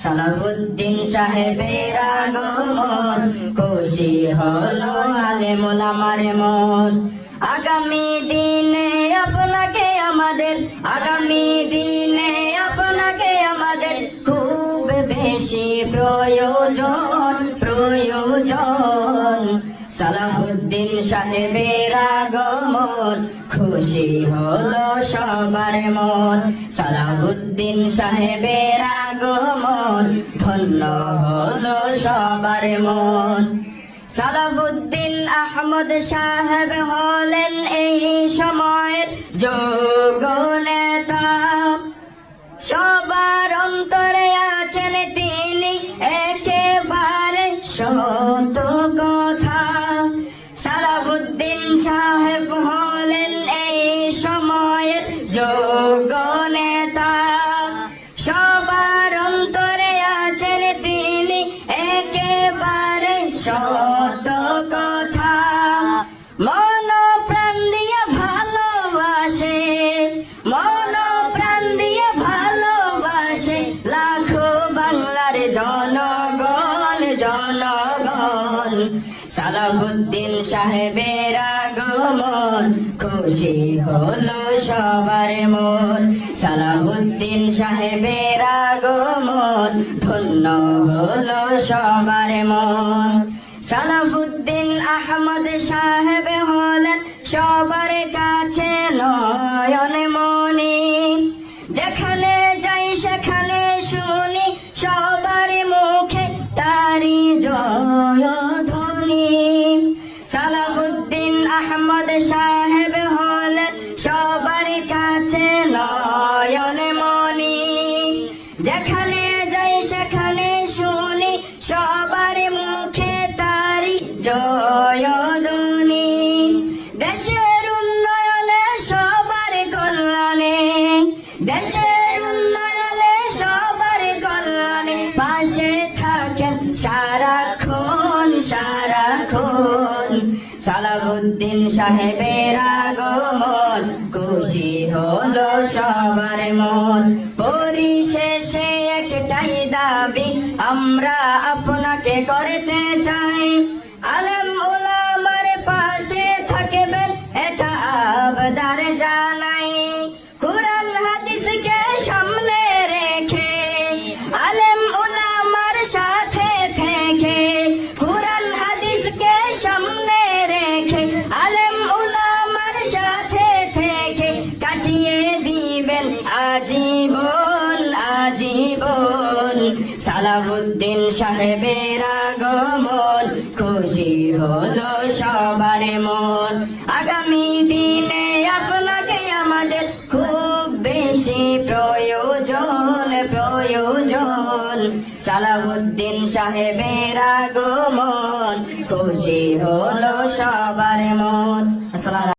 সালাহুদ্দিন সাহেবের আগমন, খুশি হলো আলেম ওলামার মন। আগামী দিনে আপনাকে আমাদের, আগামী দিনে আপনাকে আমাদের খুব বেশি প্রয়োজন, প্রয়োজন। সালাহুদ্দিন সাহেবের আগমন, খুশি হলো সবার মন। সালাহুদ্দিন সাহেবের আগমন, ধন্য হলো সবার মন। সালাহুদ্দিন আহমদ সাহেব হলেন এই সময়ের যোগ্য নেতা, সবার অন্তরে আছেন তিনি একেবারে সত্য কথা। সালাহুদ্দিন সাহেব হলেন এই সময়ের যোগ্য নেতা, সবার অন্তরে আছেন তিনি একেবারে সত্য কথা। মন প্রাণ দিয়ে ভালোবাসে, মন প্রাণ দিয়ে ভালোবাসে লাখো বাংলার জনগণ, জনগণ। সালাহুদ্দিন সাহেবের আগমন, খুশি হলো সবার মন। সালাহুদ্দিন সাহেবের আগমন, ধন্য হলো সবার মন। সালাহুদ্দিন আহমদ সাহেব হলেন সবার কাছে নয়ন মনি, যেখানে যাই সেখানে শুনি সবার মুখে তারি জয়ধ্বনি। সালাহুদ্দিন আহমদ সাহেব হলেন সবার কাছে নয়ন মনি, যেখানে যাই সেখানে শুনি সবার মুখে তারি জয়ধ্বনি। দেশের উন্নয়নে সবার কল্যাণে, দেশের উন্নয়নে সবার কল্যাণে পাশে থাকেন সারাক্ষণ, সারাক্ষণ। সালাহুদ্দিন সাহেবের আগমন, খুশি হলো সবার মন। পরিশেষে একটাই দাবি আমরা আপনাকে করতে চাই, আলেম ওলামার পাশে থাকবেন এটা আবদার জানাই। কুরআন হাদিসকে সামনে রেখে, আলেম ওলামার সাথে থেকে, কুরআন হাদিসকে সামনে রেখে, আলেম ওলামার সাথে থেকে কাটিয়ে দিবেন আজীবন, আজীবন। সালাহুদ্দিন সাহেবের আগমন, খুশি হলো সবার মন। আগামী দিনে আপনাকে আমাদের খুব বেশি প্রয়োজন, প্রয়োজন। সালাহুদ্দিন সাহেবের আগমন, খুশি হলো সবার মন। আসসালামু